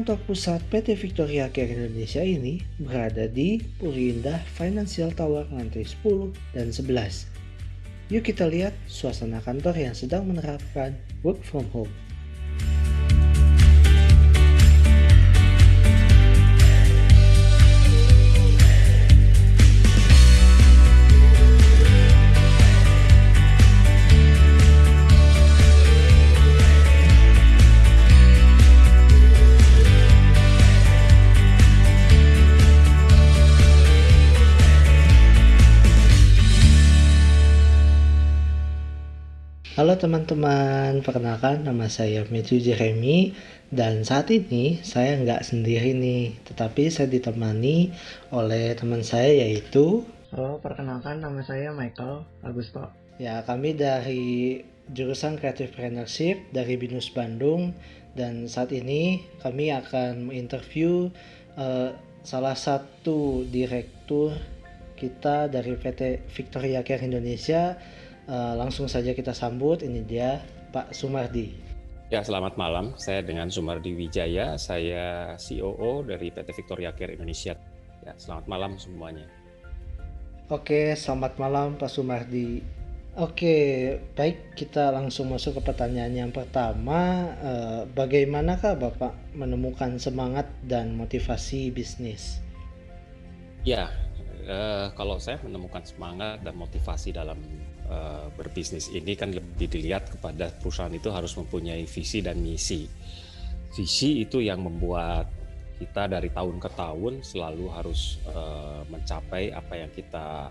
Kantor pusat PT Victoria Care Indonesia ini berada di Puri Indah Financial Tower lantai 10 dan 11. Yuk kita lihat suasana kantor yang sedang menerapkan work from home. Halo teman-teman, perkenalkan nama saya Matthew Jeremy dan saat ini saya nggak sendiri nih, tetapi saya ditemani oleh teman saya yaitu Halo, perkenalkan nama saya Michael Agusto. ya kami dari jurusan Creative Partnership dari BINUS Bandung dan saat ini kami akan menginterview salah satu direktur kita dari PT Victoria Care Indonesia. Langsung saja kita sambut, ini dia Pak Sumardi. Ya, selamat malam. Saya dengan Sumardi Wijaya, saya COO dari PT Victoria Care Indonesia. Ya, selamat malam semuanya. Oke, selamat malam Pak Sumardi. Oke, baik, kita langsung masuk ke pertanyaan yang pertama. Bagaimanakah Bapak menemukan semangat dan motivasi bisnis? Ya, kalau saya menemukan semangat dan motivasi dalam berbisnis ini kan lebih dilihat kepada perusahaan itu harus mempunyai visi dan misi. Visi itu yang membuat kita dari tahun ke tahun selalu harus mencapai apa yang kita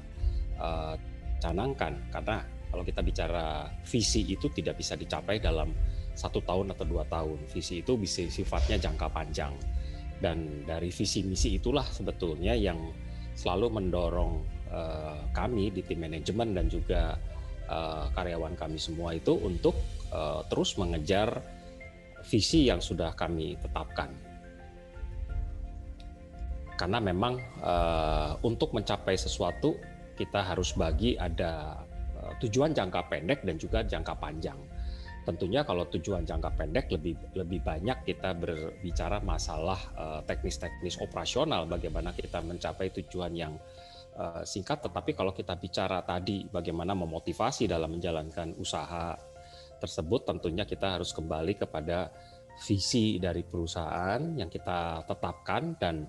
canangkan. Karena kalau kita bicara visi itu tidak bisa dicapai dalam 1 tahun atau 2 tahun. Visi itu bisa sifatnya jangka panjang. Dan dari visi misi itulah sebetulnya yang selalu mendorong kami di tim manajemen dan juga karyawan kami semua itu untuk terus mengejar visi yang sudah kami tetapkan. Karena memang untuk mencapai sesuatu kita harus bagi ada tujuan jangka pendek dan juga jangka panjang. Tentunya kalau tujuan jangka pendek lebih banyak kita berbicara masalah teknis-teknis operasional, bagaimana kita mencapai tujuan yang singkat, tetapi kalau kita bicara tadi bagaimana memotivasi dalam menjalankan usaha tersebut, tentunya kita harus kembali kepada visi dari perusahaan yang kita tetapkan, dan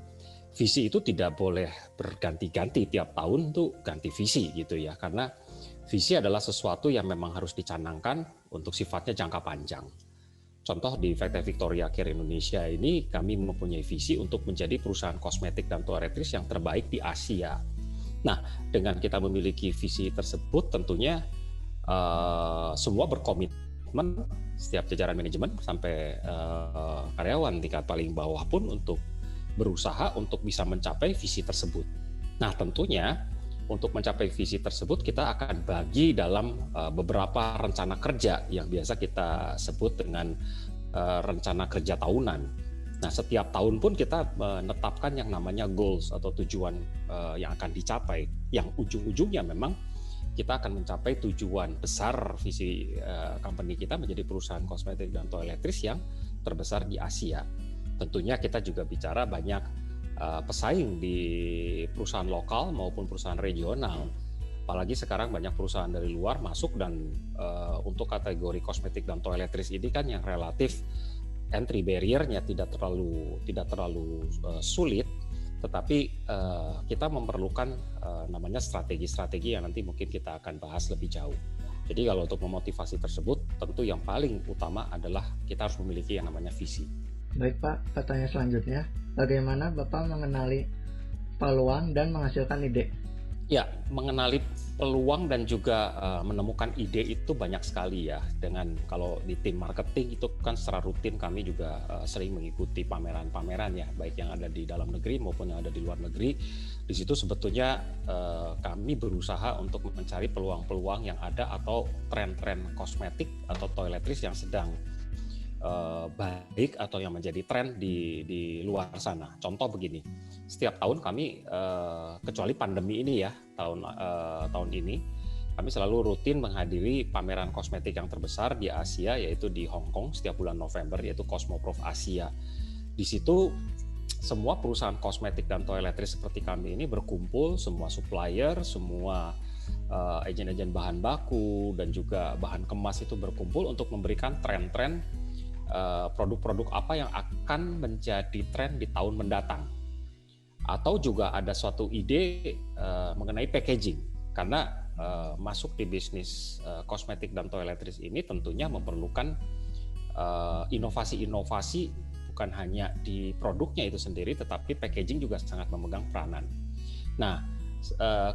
visi itu tidak boleh berganti-ganti tiap tahun tuh ganti visi gitu ya, karena visi adalah sesuatu yang memang harus dicanangkan untuk sifatnya jangka panjang. Contoh di PT Victoria Care Indonesia ini kami mempunyai visi untuk menjadi perusahaan kosmetik dan toiletries yang terbaik di Asia. Nah, dengan kita memiliki visi tersebut tentunya semua berkomitmen, setiap jajaran manajemen sampai karyawan tingkat paling bawah pun untuk berusaha untuk bisa mencapai visi tersebut. Nah, tentunya untuk mencapai visi tersebut kita akan bagi dalam beberapa rencana kerja yang biasa kita sebut dengan rencana kerja tahunan. Nah, setiap tahun pun kita menetapkan yang namanya goals atau tujuan yang akan dicapai, yang ujung-ujungnya memang kita akan mencapai tujuan besar visi company kita menjadi perusahaan kosmetik dan toiletries yang terbesar di Asia. Tentunya kita juga bicara banyak pesaing di perusahaan lokal maupun perusahaan regional. Apalagi sekarang banyak perusahaan dari luar masuk, dan untuk kategori kosmetik dan toiletries ini kan yang relatif entry barrier-nya tidak terlalu sulit, tetapi kita memerlukan namanya strategi-strategi yang nanti mungkin kita akan bahas lebih jauh. Jadi kalau untuk memotivasi tersebut, tentu yang paling utama adalah kita harus memiliki yang namanya visi. Baik Pak, pertanyaan selanjutnya, bagaimana Bapak mengenali peluang dan menghasilkan ide? Ya, mengenali peluang dan juga menemukan ide itu banyak sekali ya. Dengan kalau di tim marketing itu kan secara rutin kami juga sering mengikuti pameran-pameran ya, baik yang ada di dalam negeri maupun yang ada di luar negeri. Di situ sebetulnya kami berusaha untuk mencari peluang-peluang yang ada atau tren-tren kosmetik atau toiletries yang sedang baik atau yang menjadi tren di luar sana. Contoh begini, setiap tahun kami kecuali pandemi ini ya, tahun ini kami selalu rutin menghadiri pameran kosmetik yang terbesar di Asia, yaitu di Hong Kong setiap bulan November, yaitu Cosmoprof Asia. Di situ semua perusahaan kosmetik dan toiletries seperti kami ini berkumpul, semua supplier, semua agen-agen bahan baku dan juga bahan kemas itu berkumpul untuk memberikan tren-tren produk-produk apa yang akan menjadi tren di tahun mendatang. Atau juga ada suatu ide mengenai packaging, karena masuk di bisnis kosmetik dan toiletries ini tentunya memerlukan inovasi-inovasi bukan hanya di produknya itu sendiri, tetapi packaging juga sangat memegang peranan. Nah,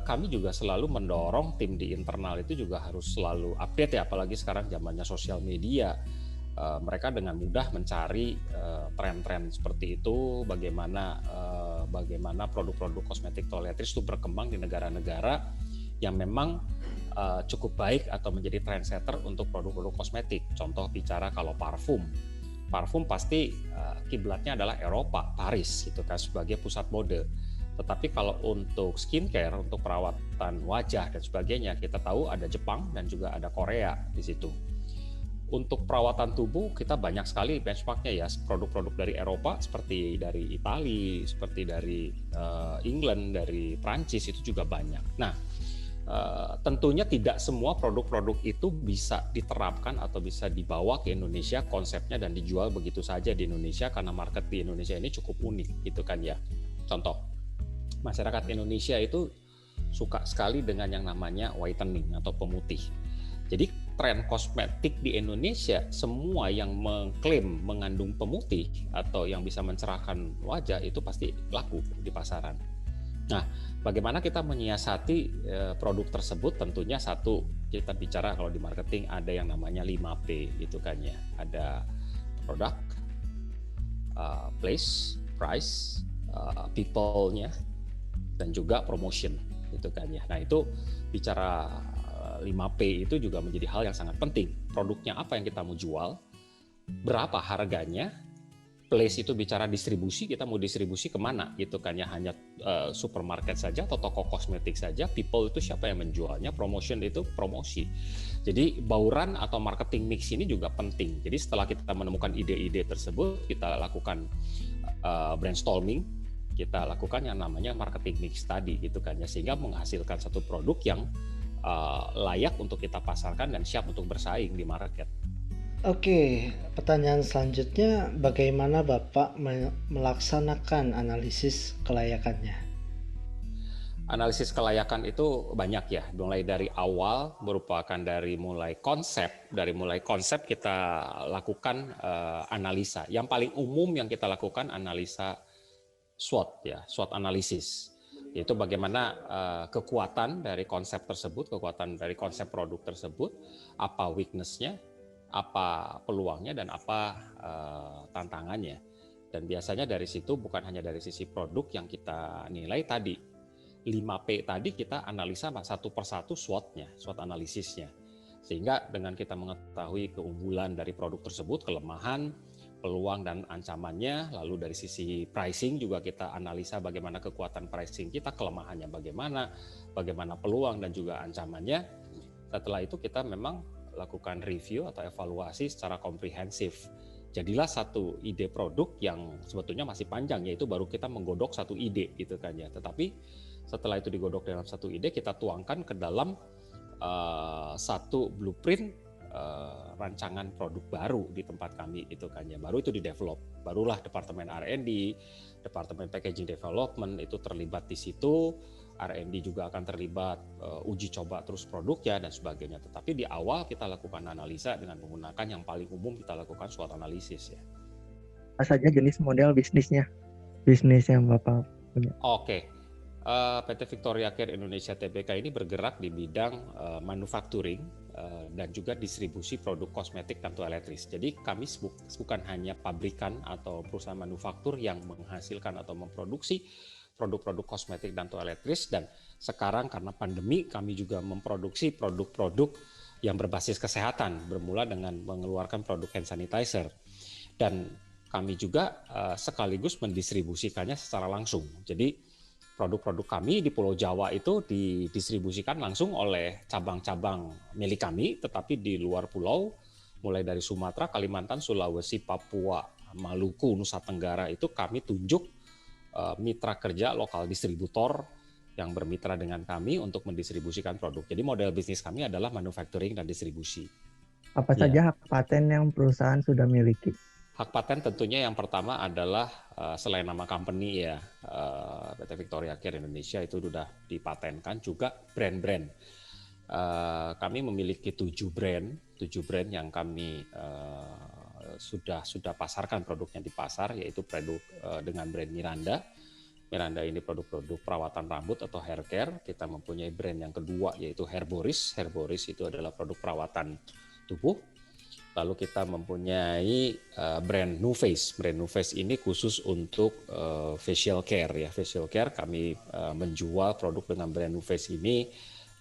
kami juga selalu mendorong tim di internal itu juga harus selalu update ya, apalagi sekarang zamannya sosial media. Mereka dengan mudah mencari tren-tren seperti itu, bagaimana produk-produk kosmetik toiletries itu berkembang di negara-negara yang memang cukup baik atau menjadi trendsetter untuk produk-produk kosmetik. Contoh bicara kalau parfum pasti kiblatnya adalah Eropa, Paris gitu kan sebagai pusat mode. Tetapi kalau untuk skincare, untuk perawatan wajah dan sebagainya, kita tahu ada Jepang dan juga ada Korea di situ. Untuk perawatan tubuh kita banyak sekali benchmarknya ya, produk-produk dari Eropa seperti dari Italia, seperti dari England, dari Prancis itu juga banyak. Nah, tentunya tidak semua produk-produk itu bisa diterapkan atau bisa dibawa ke Indonesia konsepnya dan dijual begitu saja di Indonesia, karena market di Indonesia ini cukup unik gitu kan ya. Contoh, masyarakat Indonesia itu suka sekali dengan yang namanya whitening atau pemutih. Jadi tren kosmetik di Indonesia semua yang mengklaim mengandung pemutih atau yang bisa mencerahkan wajah itu pasti laku di pasaran. Nah, bagaimana kita menyiasati produk tersebut? Tentunya satu, kita bicara kalau di marketing ada yang namanya 5P gitu kan ya. Ada produk, place, price, people-nya, dan juga promotion gitu kan ya. Nah, itu bicara 5P itu juga menjadi hal yang sangat penting. Produknya apa yang kita mau jual, berapa harganya, place itu bicara distribusi, kita mau distribusi kemana gitu kan ya, hanya supermarket saja atau toko kosmetik saja, people itu siapa yang menjualnya, promotion itu promosi. Jadi bauran atau marketing mix ini juga penting. Jadi setelah kita menemukan ide-ide tersebut, kita lakukan brainstorming, kita lakukan yang namanya marketing mix tadi gitu kan ya, sehingga menghasilkan satu produk yang layak untuk kita pasarkan dan siap untuk bersaing di market. Oke, pertanyaan selanjutnya, bagaimana Bapak melaksanakan analisis kelayakannya? Analisis kelayakan itu banyak ya, mulai dari awal merupakan dari mulai konsep kita lakukan analisa. Yang paling umum yang kita lakukan analisa SWOT ya, SWOT analisis. Yaitu bagaimana kekuatan dari konsep tersebut, kekuatan dari konsep produk tersebut, apa weakness-nya, apa peluangnya, dan apa tantangannya. Dan biasanya dari situ bukan hanya dari sisi produk yang kita nilai tadi, 5P tadi kita analisa satu persatu SWOT-nya, SWOT analisisnya. Sehingga dengan kita mengetahui keunggulan dari produk tersebut, kelemahan, peluang dan ancamannya, lalu dari sisi pricing juga kita analisa bagaimana kekuatan pricing kita, kelemahannya bagaimana peluang dan juga ancamannya. Setelah itu kita memang lakukan review atau evaluasi secara komprehensif. Jadilah satu ide produk yang sebetulnya masih panjang, yaitu baru kita menggodok satu ide gitu kan ya. Tetapi setelah itu digodok dalam satu ide, kita tuangkan ke dalam satu blueprint rancangan produk baru di tempat kami itu kan ya. Baru itu di-develop. Barulah departemen R&D, departemen packaging development itu terlibat di situ. R&D juga akan terlibat uji coba terus produknya dan sebagainya. Tetapi di awal kita lakukan analisa dengan menggunakan yang paling umum, kita lakukan SWOT analisis ya. Apa saja jenis model bisnis yang Bapak punya? Oke. PT Victoria Care Indonesia Tbk ini bergerak di bidang manufacturing dan juga distribusi produk kosmetik dan toiletries. Jadi kami bukan hanya pabrikan atau perusahaan manufaktur yang menghasilkan atau memproduksi produk-produk kosmetik dan toiletries, dan sekarang karena pandemi kami juga memproduksi produk-produk yang berbasis kesehatan, bermula dengan mengeluarkan produk hand sanitizer, dan kami juga sekaligus mendistribusikannya secara langsung. Jadi produk-produk kami di Pulau Jawa itu didistribusikan langsung oleh cabang-cabang milik kami, tetapi di luar pulau, mulai dari Sumatera, Kalimantan, Sulawesi, Papua, Maluku, Nusa Tenggara itu kami tunjuk mitra kerja lokal distributor yang bermitra dengan kami untuk mendistribusikan produk. Jadi model bisnis kami adalah manufacturing dan distribusi. Apa saja hak paten yang perusahaan sudah miliki? Hak paten tentunya yang pertama adalah selain nama company ya, PT Victoria Care Indonesia itu sudah dipatenkan, juga brand-brand. Kami memiliki 7 brand yang kami sudah pasarkan produknya di pasar, yaitu produk dengan brand Miranda. Miranda ini produk-produk perawatan rambut atau hair care. Kita mempunyai brand yang kedua yaitu Herboris. Herboris itu adalah produk perawatan tubuh. Lalu kita mempunyai brand NuFace. Brand NuFace ini khusus untuk facial care ya. Facial care kami menjual produk dengan brand NuFace ini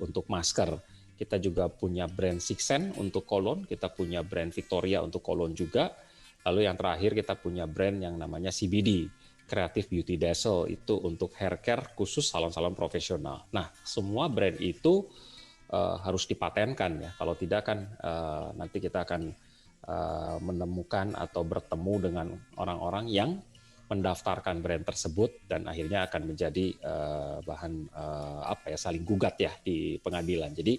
untuk masker. Kita juga punya brand Sixen untuk kolon. Kita punya brand Victoria untuk kolon juga. Lalu yang terakhir kita punya brand yang namanya CBD. Creative Beauty Dazzle itu untuk hair care khusus salon-salon profesional. Nah, semua brand itu harus dipatenkan ya. Kalau tidak kan nanti kita akan menemukan atau bertemu dengan orang-orang yang mendaftarkan brand tersebut dan akhirnya akan menjadi bahan saling gugat ya di pengadilan. Jadi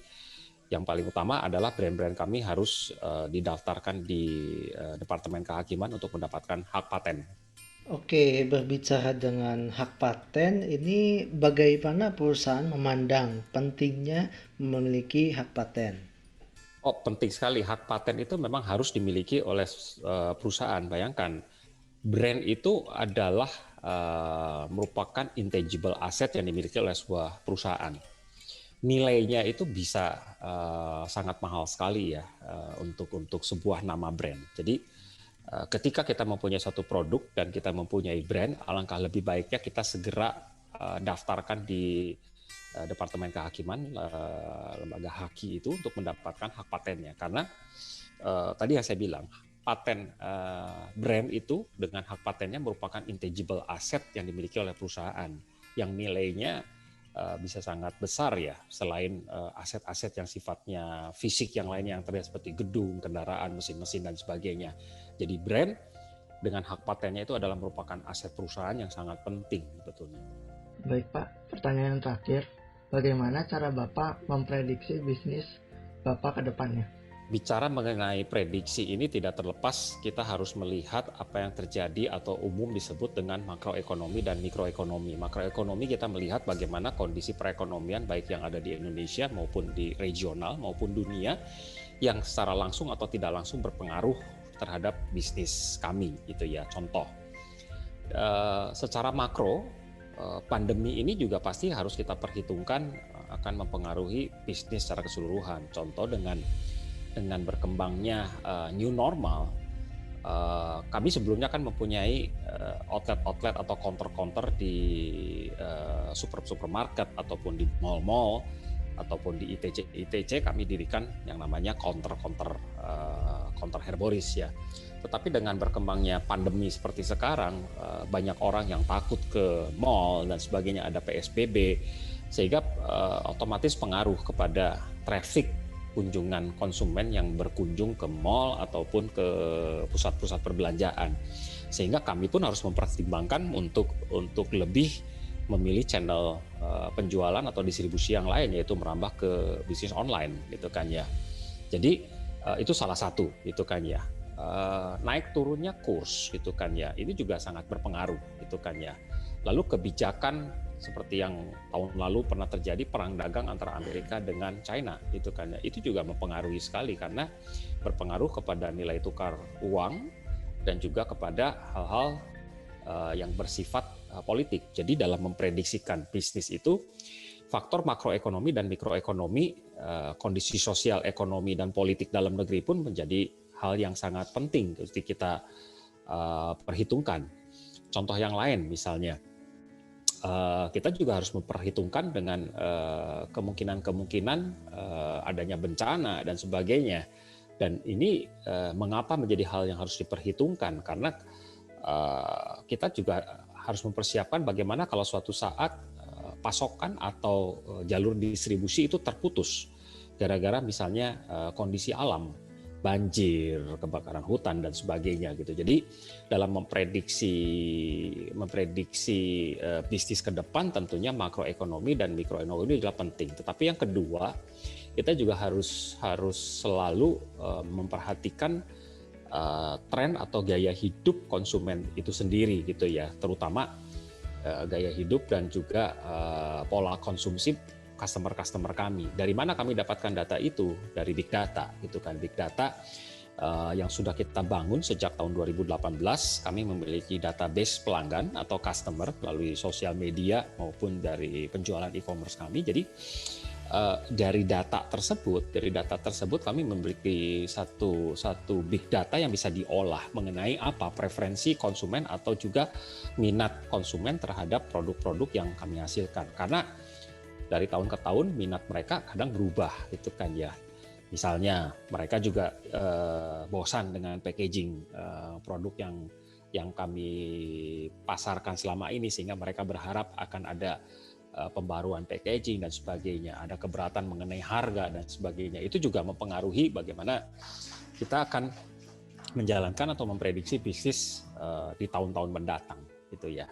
yang paling utama adalah brand-brand kami harus didaftarkan di Departemen Kehakiman untuk mendapatkan hak paten. Oke, berbicara dengan hak paten, ini bagaimana perusahaan memandang pentingnya memiliki hak paten? Oh, penting sekali. Hak paten itu memang harus dimiliki oleh perusahaan. Bayangkan, brand itu adalah merupakan intangible asset yang dimiliki oleh sebuah perusahaan. Nilainya itu bisa sangat mahal sekali ya untuk sebuah nama brand. Jadi ketika kita mempunyai satu produk dan kita mempunyai brand, alangkah lebih baiknya kita segera daftarkan di Departemen Kehakiman, lembaga haki itu untuk mendapatkan hak patennya. Karena tadi yang saya bilang, paten brand itu dengan hak patennya merupakan intangible asset yang dimiliki oleh perusahaan yang nilainya bisa sangat besar ya, selain aset-aset yang sifatnya fisik yang lainnya yang terlihat seperti gedung, kendaraan, mesin-mesin dan sebagainya. Jadi brand dengan hak patennya itu adalah merupakan aset perusahaan yang sangat penting sebetulnya. Baik Pak, pertanyaan terakhir, bagaimana cara Bapak memprediksi bisnis Bapak ke depannya? Bicara mengenai prediksi ini tidak terlepas kita harus melihat apa yang terjadi atau umum disebut dengan makroekonomi dan mikroekonomi. Makroekonomi kita melihat bagaimana kondisi perekonomian baik yang ada di Indonesia maupun di regional maupun dunia yang secara langsung atau tidak langsung berpengaruh terhadap bisnis kami gitu ya. Contoh, secara makro pandemi ini juga pasti harus kita perhitungkan akan mempengaruhi bisnis secara keseluruhan. Contoh dengan berkembangnya new normal, kami sebelumnya kan mempunyai outlet-outlet atau counter-counter di supermarket ataupun di mall-mall ataupun di ITC kami dirikan yang namanya counter Herboris ya. Tetapi dengan berkembangnya pandemi seperti sekarang, banyak orang yang takut ke mall dan sebagainya, ada PSBB, sehingga otomatis pengaruh kepada traffic kunjungan konsumen yang berkunjung ke mall ataupun ke pusat-pusat perbelanjaan, sehingga kami pun harus mempertimbangkan untuk lebih memilih channel penjualan atau distribusi yang lain, yaitu merambah ke bisnis online gitu kan ya. Jadi itu salah satu gitu kan ya. Naik turunnya kurs gitu kan ya, ini juga sangat berpengaruh gitu kan ya. Lalu kebijakan seperti yang tahun lalu pernah terjadi perang dagang antara Amerika dengan China gitu kan ya, itu juga mempengaruhi sekali karena berpengaruh kepada nilai tukar uang dan juga kepada hal-hal yang bersifat politik. Jadi dalam memprediksikan bisnis itu, faktor makroekonomi dan mikroekonomi, kondisi sosial ekonomi dan politik dalam negeri pun menjadi hal yang sangat penting ketika kita perhitungkan. Contoh yang lain misalnya, kita juga harus memperhitungkan dengan kemungkinan adanya bencana dan sebagainya. Dan ini mengapa menjadi hal yang harus diperhitungkan? Karena kita juga harus mempersiapkan bagaimana kalau suatu saat pasokan atau jalur distribusi itu terputus gara-gara misalnya kondisi alam. banjir, kebakaran hutan dan sebagainya gitu. Jadi dalam memprediksi bisnis ke depan tentunya makroekonomi dan mikroekonomi adalah penting. Tetapi yang kedua, kita juga harus selalu memperhatikan tren atau gaya hidup konsumen itu sendiri gitu ya, terutama gaya hidup dan juga pola konsumsi customer kami. Dari mana kami dapatkan data itu? Dari big data gitu kan. Big data yang sudah kita bangun sejak tahun 2018, kami memiliki database pelanggan atau customer melalui sosial media maupun dari penjualan e-commerce kami. Jadi dari data tersebut kami memiliki satu big data yang bisa diolah mengenai apa preferensi konsumen atau juga minat konsumen terhadap produk-produk yang kami hasilkan. Karena dari tahun ke tahun minat mereka kadang berubah gitu kan ya. Misalnya mereka juga bosan dengan packaging produk yang kami pasarkan selama ini, sehingga mereka berharap akan ada pembaruan packaging dan sebagainya, ada keberatan mengenai harga dan sebagainya. Itu juga mempengaruhi bagaimana kita akan menjalankan atau memprediksi bisnis di tahun-tahun mendatang gitu ya.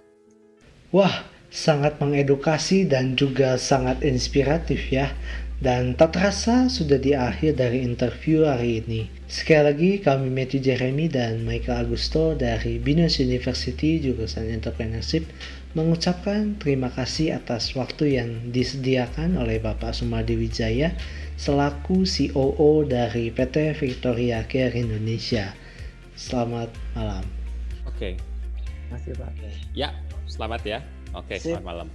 Wah, sangat mengedukasi dan juga sangat inspiratif ya. Dan tak terasa sudah di akhir dari interview hari ini. Sekali lagi kami Matthew Jeremy dan Michael Augusto dari Binus University jurusan Entrepreneurship mengucapkan terima kasih atas waktu yang disediakan oleh Bapak Sumardi Wijaya selaku COO dari PT Victoria Care Indonesia. Selamat malam. Oke. Terima kasih Pak. Ya, selamat ya. Oke, Sip. selamat malam.